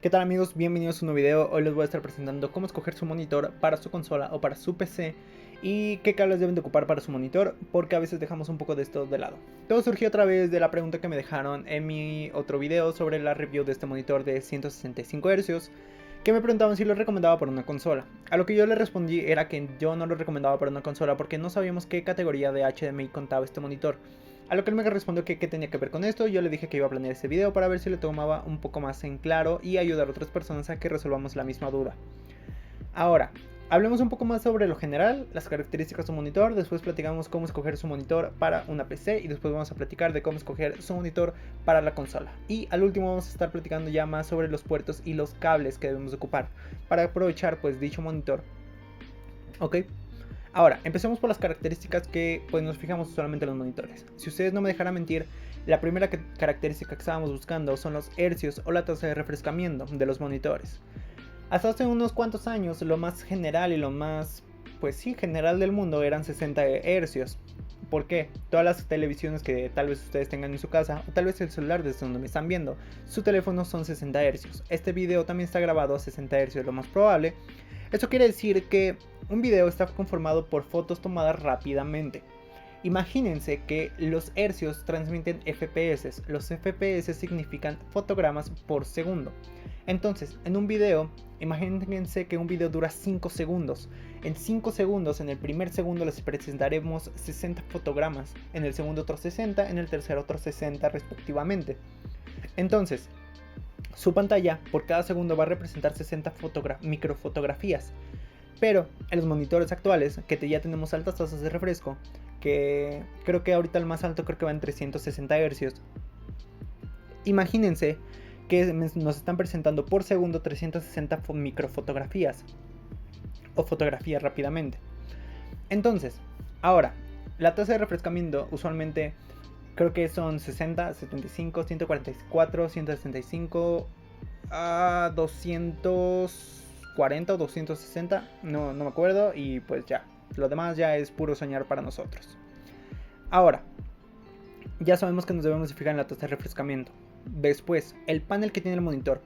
¿Qué tal amigos? Bienvenidos a un nuevo video. Hoy les voy a estar presentando cómo escoger su monitor para su consola o para su PC y qué cables deben de ocupar para su monitor, porque a veces dejamos un poco de esto de lado. Todo surgió a través de la pregunta que me dejaron en mi otro video sobre la review de este monitor de 165 Hz, que me preguntaban si lo recomendaba para una consola. A lo que yo le respondí era que yo no lo recomendaba para una consola porque no sabíamos qué categoría de HDMI contaba este monitor. A lo que él me respondió que qué tenía que ver con esto. Yo le dije que iba a planear este video para ver si le tomaba un poco más en claro y ayudar a otras personas a que resolvamos la misma duda. Ahora, hablemos un poco más sobre lo general, las características de su monitor, después platicamos cómo escoger su monitor para una PC y después vamos a platicar de cómo escoger su monitor para la consola. Y al último vamos a estar platicando ya más sobre los puertos y los cables que debemos ocupar para aprovechar pues dicho monitor. Ok. Ahora, empecemos por las características que pues nos fijamos usualmente en los monitores. Si ustedes no me dejaran mentir, la primera característica que estábamos buscando son los hercios o la tasa de refrescamiento de los monitores. Hasta hace unos cuantos años lo más general y lo más, pues sí, general del mundo eran 60 hercios. ¿Por qué? Todas las televisiones que tal vez ustedes tengan en su casa, o tal vez el celular desde donde me están viendo, su teléfono son 60 hercios. Este video también está grabado a 60 hercios, lo más probable. Esto quiere decir que un video está conformado por fotos tomadas rápidamente. Imagínense que los hercios transmiten FPS. Los FPS significan fotogramas por segundo. Entonces, en un video, imagínense que un video dura 5 segundos. En 5 segundos, en el primer segundo les presentaremos 60 fotogramas. En el segundo otros 60, en el tercero otros 60 respectivamente. Entonces, su pantalla por cada segundo va a representar 60 microfotografías. Pero en los monitores actuales, que ya tenemos altas tasas de refresco, que creo que ahorita el más alto creo que va en 360 Hz. Imagínense que nos están presentando por segundo 360 microfotografías o fotografías rápidamente. Entonces, ahora, la tasa de refrescamiento usualmente creo que son 60, 75, 144, 165 a 240 o 260, no me acuerdo, y pues ya, lo demás ya es puro soñar para nosotros. Ahora, ya sabemos que nos debemos fijar en la tasa de refrescamiento. Después, el panel que tiene el monitor.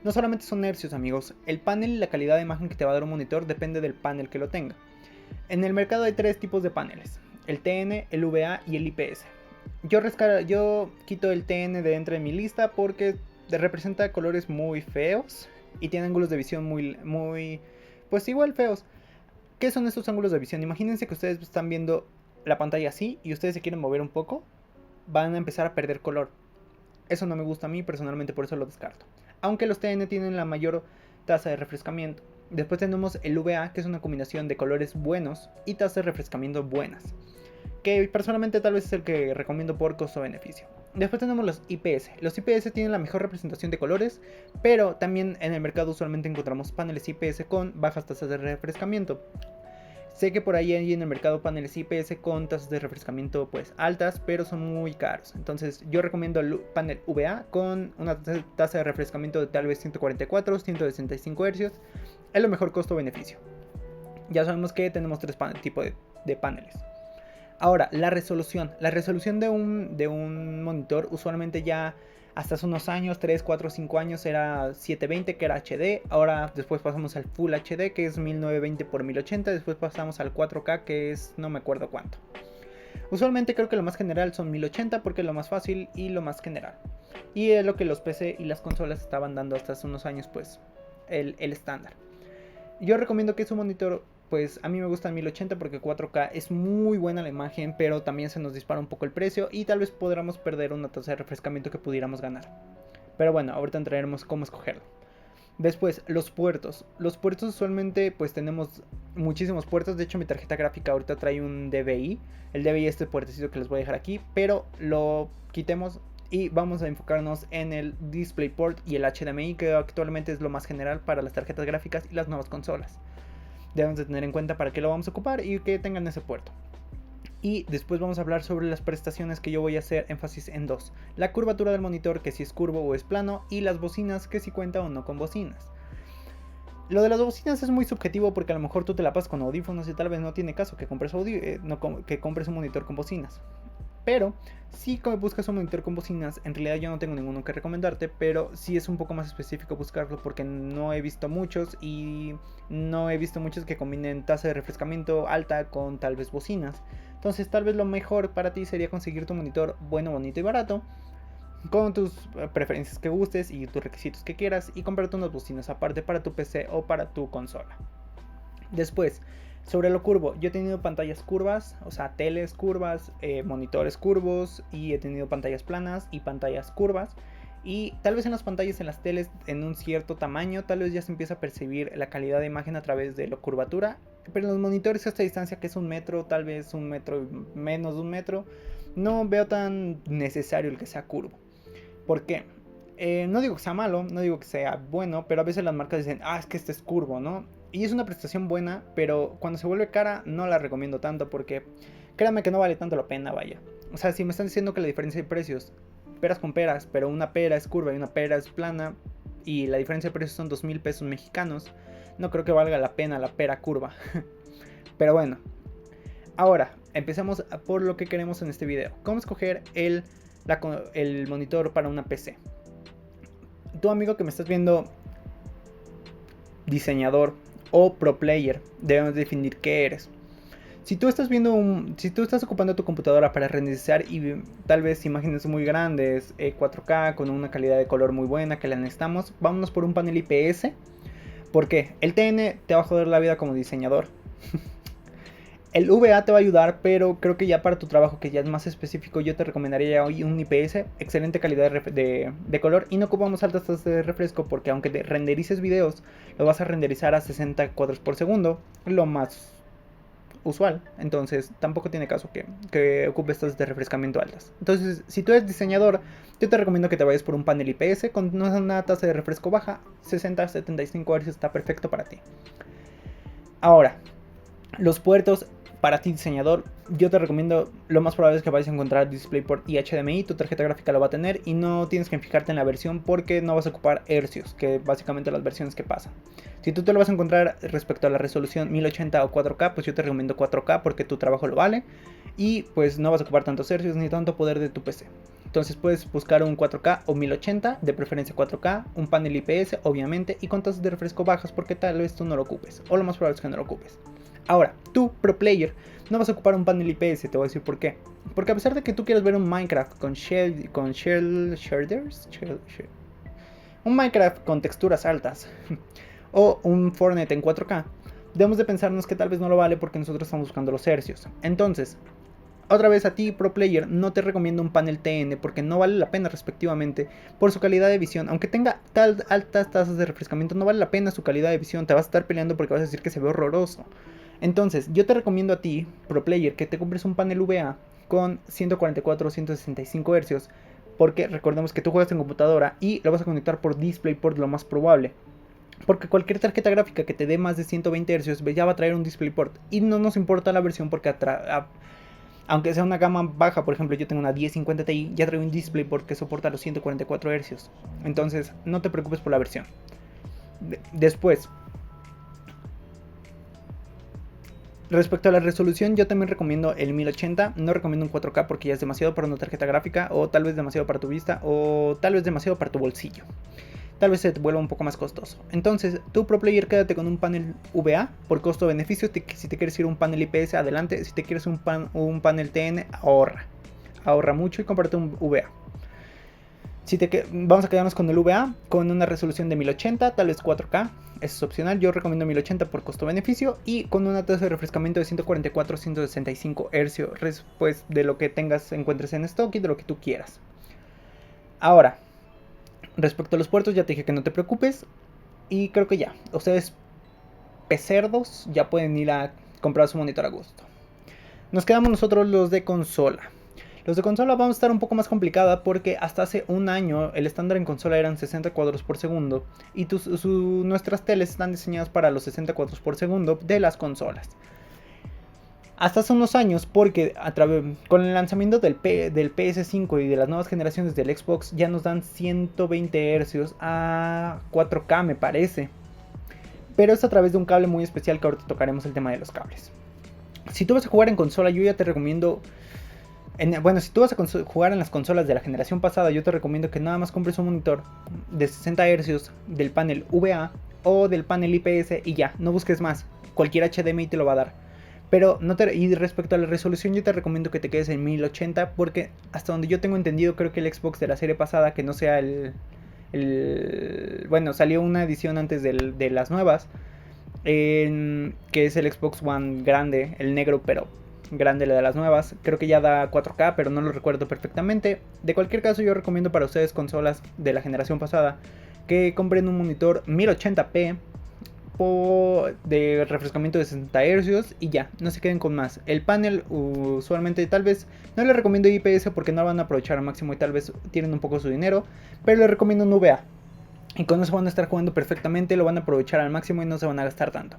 No solamente son hercios, amigos, el panel y la calidad de imagen que te va a dar un monitor depende del panel que lo tenga. En el mercado hay tres tipos de paneles: el TN, el VA y el IPS. Yo quito el TN de entre mi lista porque representa colores muy feos y tiene ángulos de visión muy, pues igual feos. ¿Qué son estos ángulos de visión? Imagínense que ustedes están viendo la pantalla así y ustedes se quieren mover un poco, van a empezar a perder color. Eso no me gusta a mí personalmente, por eso lo descarto. Aunque los TN tienen la mayor tasa de refrescamiento. Después tenemos el VA, que es una combinación de colores buenos y tasas de refrescamiento buenas, que personalmente tal vez es el que recomiendo por costo-beneficio. Después tenemos los IPS. Los IPS tienen la mejor representación de colores, pero también en el mercado usualmente encontramos paneles IPS con bajas tasas de refrescamiento. Sé que por ahí hay en el mercado paneles IPS con tasas de refrescamiento pues altas, pero son muy caros. Entonces yo recomiendo el panel VA con una tasa de refrescamiento de tal vez 144, 165 Hz. Es lo mejor costo-beneficio. Ya sabemos que tenemos tres tipos de paneles. Ahora, la resolución. La resolución de un monitor usualmente ya hasta hace unos años, 3, 4, 5 años, era 720, que era HD. Ahora después pasamos al Full HD, que es 1920 x 1080. Después pasamos al 4K, que es no me acuerdo cuánto. Usualmente creo que lo más general son 1080 porque es lo más fácil y lo más general. Y es lo que los PC y las consolas estaban dando hasta hace unos años, pues el estándar. Yo recomiendo que su monitor, pues a mí me gusta 1080 porque 4K es muy buena la imagen, pero también se nos dispara un poco el precio y tal vez podamos perder una tasa de refrescamiento que pudiéramos ganar. Pero bueno, ahorita entraremos cómo escogerlo. Después, los puertos. Los puertos usualmente pues tenemos muchísimos puertos. De hecho mi tarjeta gráfica ahorita trae un DVI. El DVI es este puertecito que les voy a dejar aquí, pero lo quitemos y vamos a enfocarnos en el DisplayPort y el HDMI, que actualmente es lo más general para las tarjetas gráficas y las nuevas consolas. Debemos de tener en cuenta para qué lo vamos a ocupar y que tengan ese puerto. Y después vamos a hablar sobre las prestaciones, que yo voy a hacer énfasis en dos: la curvatura del monitor, que si es curvo o es plano, y las bocinas, que si cuenta o no con bocinas. Lo de las bocinas es muy subjetivo porque a lo mejor tú te la pasas con audífonos y tal vez no tiene caso que compres un monitor con bocinas. Pero si buscas un monitor con bocinas, en realidad yo no tengo ninguno que recomendarte, pero sí es un poco más específico buscarlo porque no he visto muchos y no he visto muchos que combinen tasa de refrescamiento alta con tal vez bocinas. Entonces tal vez lo mejor para ti sería conseguir tu monitor bueno, bonito y barato, con tus preferencias que gustes y tus requisitos que quieras, y comprarte unas bocinas aparte para tu PC o para tu consola. Después, sobre lo curvo, yo he tenido pantallas curvas, o sea, teles curvas, monitores curvos, y he tenido pantallas planas y pantallas curvas. Y tal vez en las pantallas, en las teles, en un cierto tamaño, tal vez ya se empieza a percibir la calidad de imagen a través de la curvatura. Pero en los monitores a esta distancia, que es 1 metro, tal vez 1 metro, menos de 1 metro, no veo tan necesario el que sea curvo. ¿Por qué? No digo que sea malo, no digo que sea bueno, pero a veces las marcas dicen, es que este es curvo, ¿no? Y es una prestación buena, pero cuando se vuelve cara no la recomiendo tanto porque créanme que no vale tanto la pena, vaya. O sea, si me están diciendo que la diferencia de precios, peras con peras, pero una pera es curva y una pera es plana, y la diferencia de precios son 2,000 pesos mexicanos, no creo que valga la pena la pera curva. Pero bueno, ahora empecemos por lo que queremos en este video. ¿Cómo escoger el monitor para una PC? Tu amigo que me estás viendo, diseñador o pro player, debemos definir qué eres. Si tú estás ocupando tu computadora para renderizar y tal vez imágenes muy grandes, 4K con una calidad de color muy buena que la necesitamos, vámonos por un panel IPS. ¿Por qué? El TN te va a joder la vida como diseñador. El VA te va a ayudar, pero creo que ya para tu trabajo, que ya es más específico, yo te recomendaría hoy un IPS, excelente calidad de color, y no ocupamos altas tasas de refresco porque aunque te renderices videos, lo vas a renderizar a 60 cuadros por segundo, lo más usual. Entonces tampoco tiene caso que ocupes tasas de refrescamiento altas. Entonces, si tú eres diseñador, yo te recomiendo que te vayas por un panel IPS con una tasa de refresco baja, 60-75 Hz está perfecto para ti. Ahora, los puertos. Para ti diseñador, yo te recomiendo, lo más probable es que vayas a encontrar DisplayPort y HDMI, tu tarjeta gráfica lo va a tener y no tienes que fijarte en la versión porque no vas a ocupar hercios, que básicamente las versiones que pasan. Si tú te lo vas a encontrar respecto a la resolución 1080 o 4K, pues yo te recomiendo 4K porque tu trabajo lo vale y pues no vas a ocupar tantos hercios ni tanto poder de tu PC. Entonces puedes buscar un 4K o 1080, de preferencia 4K, un panel IPS obviamente y con tasas de refresco bajas porque tal vez tú no lo ocupes, o lo más probable es que no lo ocupes. Ahora, tú, pro player, no vas a ocupar un panel IPS, te voy a decir por qué. Porque a pesar de que tú quieras ver un Minecraft con shell shaders, un Minecraft con texturas altas, o un Fortnite en 4K, debemos de pensarnos que tal vez no lo vale porque nosotros estamos buscando los hercios. Entonces, otra vez a ti, pro player, no te recomiendo un panel TN porque no vale la pena respectivamente por su calidad de visión. Aunque tenga altas tasas de refrescamiento, no vale la pena su calidad de visión. Te vas a estar peleando porque vas a decir que se ve horroroso. Entonces, yo te recomiendo a ti, pro player, que te compres un panel VA con 144 o 165 Hz. Porque recordemos que tú juegas en computadora y lo vas a conectar por DisplayPort lo más probable. Porque cualquier tarjeta gráfica que te dé más de 120 Hz ya va a traer un DisplayPort. Y no nos importa la versión porque aunque sea una gama baja, por ejemplo yo tengo una 1050 Ti, ya trae un DisplayPort que soporta los 144 Hz. Entonces no te preocupes por la versión. Después, respecto a la resolución, yo también recomiendo el 1080. No recomiendo un 4K porque ya es demasiado para una tarjeta gráfica, o tal vez demasiado para tu vista, o tal vez demasiado para tu bolsillo. Tal vez se te vuelva un poco más costoso. Entonces, tú pro player, quédate con un panel VA por costo-beneficio. Si te quieres ir un panel IPS, adelante. Si te quieres un panel TN, ahorra mucho y cómprate un VA. Vamos a quedarnos con el VA con una resolución de 1080, tal vez 4K. Eso es opcional, yo recomiendo 1080 por costo-beneficio y con una tasa de refrescamiento de 144-165 Hz, pues de lo que encuentres en stock y de lo que tú quieras. Ahora, respecto a los puertos, ya te dije que no te preocupes. Y creo que ya, ustedes pecerdos ya pueden ir a comprar su monitor a gusto. Nos quedamos nosotros los de consola. Los de consola vamos a estar un poco más complicada porque hasta hace un año el estándar en consola eran 60 cuadros por segundo. Y nuestras teles están diseñadas para los 60 cuadros por segundo de las consolas. Hasta hace unos años, porque con el lanzamiento del PS5 y de las nuevas generaciones del Xbox ya nos dan 120 Hz a 4K me parece. Pero es a través de un cable muy especial que ahorita tocaremos el tema de los cables. Si tú vas a jugar en consola, yo ya te recomiendo Bueno, si tú vas a jugar en las consolas de la generación pasada, yo te recomiendo que nada más compres un monitor de 60 Hz del panel VA o del panel IPS y ya, no busques más. Cualquier HDMI te lo va a dar. Pero y respecto a la resolución, yo te recomiendo que te quedes en 1080 porque hasta donde yo tengo entendido, creo que el Xbox de la serie pasada, que no sea bueno, salió una edición antes de las nuevas, que es el Xbox One grande, el negro, pero grande, la de las nuevas. Creo que ya da 4K, pero no lo recuerdo perfectamente. De cualquier caso, yo recomiendo para ustedes consolas de la generación pasada que compren un monitor 1080p de refrescamiento de 60 Hz y ya, no se queden con más. El panel usualmente tal vez no les recomiendo IPS porque no lo van a aprovechar al máximo y tal vez tienen un poco su dinero, pero les recomiendo un VA. Y con eso van a estar jugando perfectamente, lo van a aprovechar al máximo y no se van a gastar tanto.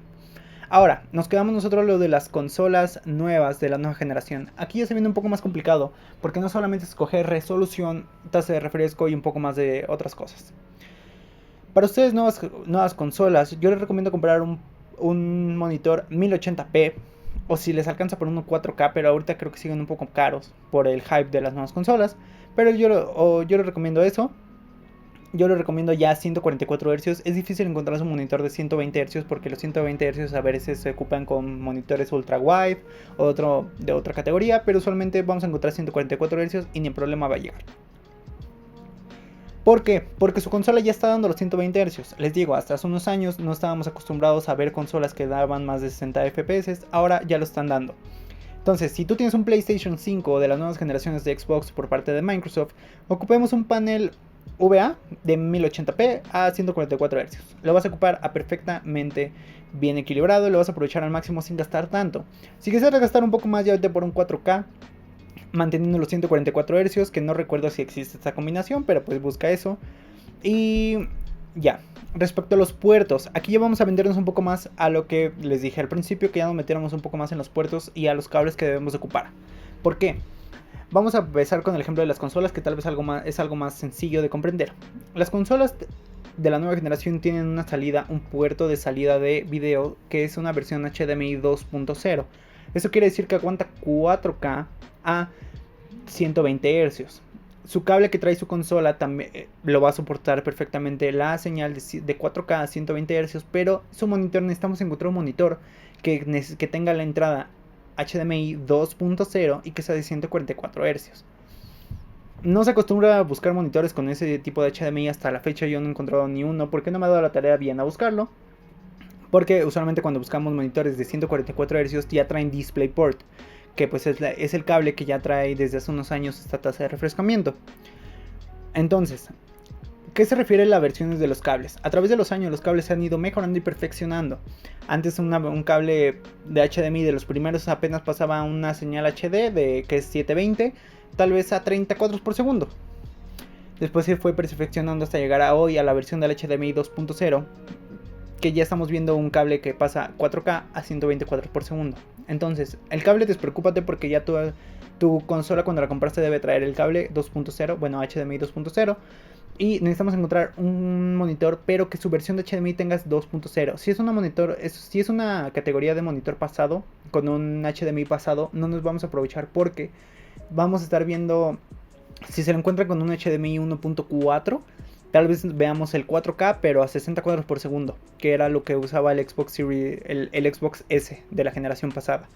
Ahora, nos quedamos nosotros lo de las consolas nuevas de la nueva generación. Aquí ya se viene un poco más complicado, porque no solamente escoger resolución, tasa de refresco y un poco más de otras cosas. Para ustedes nuevas consolas, yo les recomiendo comprar un monitor 1080p, o si les alcanza por uno 4K, pero ahorita creo que siguen un poco caros por el hype de las nuevas consolas. Pero yo les recomiendo eso. Yo lo recomiendo ya 144 Hz. Es difícil encontrar un monitor de 120 Hz porque los 120 Hz a veces se ocupan con monitores ultra wide o de otra categoría, pero usualmente vamos a encontrar 144 Hz y ni el problema va a llegar. ¿Por qué? Porque su consola ya está dando los 120 Hz. Les digo, hasta hace unos años no estábamos acostumbrados a ver consolas que daban más de 60 FPS, ahora ya lo están dando. Entonces, si tú tienes un PlayStation 5 de las nuevas generaciones de Xbox por parte de Microsoft, ocupemos un panel VA de 1080p a 144 Hz. Lo vas a ocupar a perfectamente bien equilibrado y lo vas a aprovechar al máximo sin gastar tanto. Si quisieras gastar un poco más, ya vete por un 4K manteniendo los 144 Hz, que no recuerdo si existe esta combinación, pero pues busca eso. Y ya, respecto a los puertos, aquí ya vamos a vendernos un poco más a lo que les dije al principio, que ya nos metiéramos un poco más en los puertos y a los cables que debemos ocupar. ¿Por qué? Vamos a empezar con el ejemplo de las consolas, que tal vez es algo más sencillo de comprender. Las consolas de la nueva generación tienen un puerto de salida de video, que es una versión HDMI 2.0. Eso quiere decir que aguanta 4K a 120 Hz. Su cable que trae su consola también lo va a soportar perfectamente la señal de 4K a 120 Hz, pero su monitor, necesitamos encontrar un monitor que tenga la entrada HDMI 2.0 y que sea de 144 Hz. No se acostumbra a buscar monitores con ese tipo de HDMI. Hasta la fecha yo no he encontrado ni uno porque no me ha dado la tarea bien a buscarlo. Porque usualmente cuando buscamos monitores de 144 Hz ya traen DisplayPort, que pues es el cable que ya trae desde hace unos años esta tasa de refrescamiento. Entonces, ¿qué se refiere a las versiones de los cables? A través de los años los cables se han ido mejorando y perfeccionando. Antes un cable de HDMI de los primeros apenas pasaba una señal HD que es 720, tal vez a 30 cuadros por segundo. Después se fue perfeccionando hasta llegar a hoy a la versión del HDMI 2.0, que ya estamos viendo un cable que pasa 4K a 120 cuadros por segundo. Entonces, el cable despreocúpate porque ya tu consola cuando la compraste debe traer el cable 2.0, bueno, HDMI 2.0. Y necesitamos encontrar un monitor, pero que su versión de HDMI tenga 2.0. Si es una categoría de monitor pasado, con un HDMI pasado, no nos vamos a aprovechar porque vamos a estar viendo, si se lo encuentra con un HDMI 1.4, tal vez veamos el 4K, pero a 60 cuadros por segundo, que era lo que usaba el Xbox Series, el Xbox S de la generación pasada.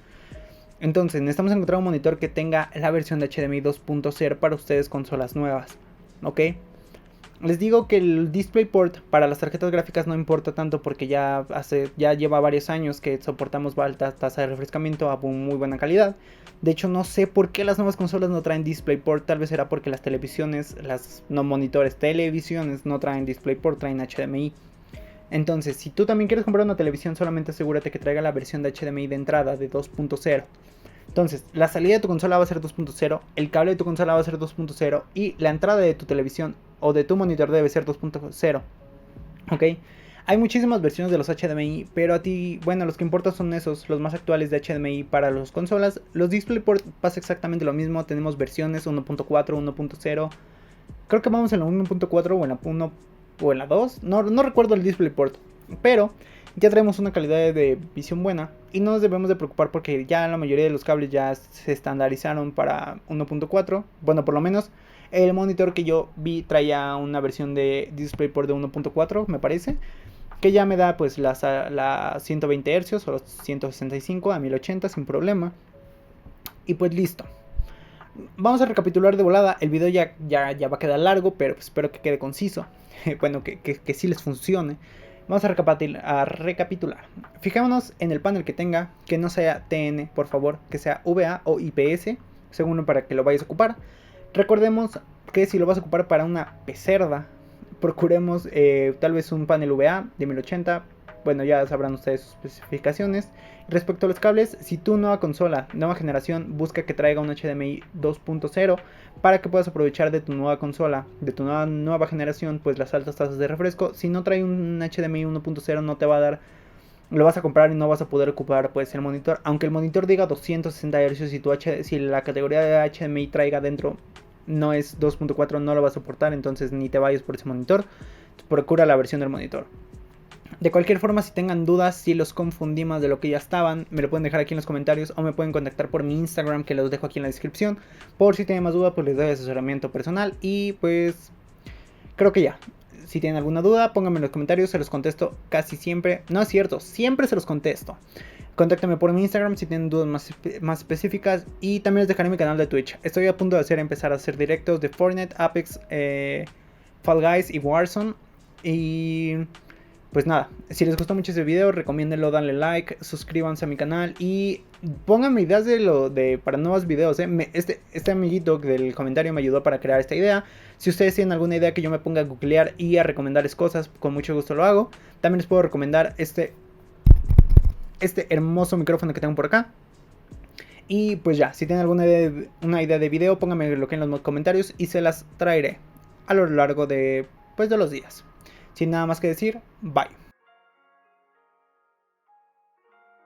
Entonces, necesitamos encontrar un monitor que tenga la versión de HDMI 2.0 para ustedes consolas nuevas, ¿ok? Les digo que el DisplayPort para las tarjetas gráficas no importa tanto porque ya lleva varios años que soportamos alta tasa de refrescamiento a muy buena calidad. De hecho, no sé por qué las nuevas consolas no traen DisplayPort. Tal vez será porque las televisiones, televisiones no traen DisplayPort, traen HDMI. Entonces, si tú también quieres comprar una televisión, solamente asegúrate que traiga la versión de HDMI de entrada de 2.0. Entonces, la salida de tu consola va a ser 2.0, el cable de tu consola va a ser 2.0 y la entrada de tu televisión o de tu monitor debe ser 2.0. ¿Ok? Hay muchísimas versiones de los HDMI, pero los que importan son los más actuales de HDMI para las consolas. Los DisplayPort pasa exactamente lo mismo, tenemos versiones 1.4, 1.0. Creo que vamos en la 1.4 o en la 1 o en la 2, no recuerdo el DisplayPort, pero ya traemos una calidad de visión buena y no nos debemos de preocupar porque ya la mayoría de los cables ya se estandarizaron para 1.4. Bueno, por lo menos el monitor que yo vi traía una versión de DisplayPort de 1.4, me parece, que ya me da pues las 120 Hz o los 165 a 1080 sin problema. Y pues listo. Vamos a recapitular de volada. El video ya va a quedar largo, pero pues espero que quede conciso. Bueno, que sí les funcione. Vamos a recapitular. Fijémonos en el panel que tenga, que no sea TN, por favor, que sea VA o IPS, según para que lo vayas a ocupar. Recordemos que si lo vas a ocupar para una pecerda, procuremos tal vez un panel VA de 1080. Bueno, ya sabrán ustedes sus especificaciones. Respecto a los cables, si tu nueva consola, nueva generación, busca que traiga un HDMI 2.0 para que puedas aprovechar de tu nueva consola, de tu nueva generación, pues las altas tasas de refresco. Si no trae un HDMI 1.0 no te va a dar, lo vas a comprar y no vas a poder ocupar pues el monitor. Aunque el monitor diga 260 Hz, si la categoría de HDMI traiga dentro no es 2.4, no lo va a soportar, entonces ni te vayas por ese monitor. Procura la versión del monitor. De cualquier forma, si tengan dudas, si los confundí más de lo que ya estaban, me lo pueden dejar aquí en los comentarios o me pueden contactar por mi Instagram, que los dejo aquí en la descripción. Por si tienen más dudas, pues les doy asesoramiento personal y pues creo que ya. Si tienen alguna duda, pónganme en los comentarios, se los contesto casi siempre. No es cierto, siempre se los contesto. Contáctenme por mi Instagram si tienen dudas más específicas y también les dejaré mi canal de Twitch. Estoy a punto de empezar a hacer directos de Fortnite, Apex, Fall Guys y Warzone. Y pues nada, si les gustó mucho este video, recomiéndenlo, danle like, suscríbanse a mi canal y pónganme ideas para nuevos videos. Este amiguito del comentario me ayudó para crear esta idea. Si ustedes tienen alguna idea que yo me ponga a googlear y a recomendarles cosas, con mucho gusto lo hago. También les puedo recomendar este hermoso micrófono que tengo por acá. Y pues ya, si tienen una idea de video, pónganmelo en los comentarios y se las traeré a lo largo de los días. Sin nada más que decir, bye.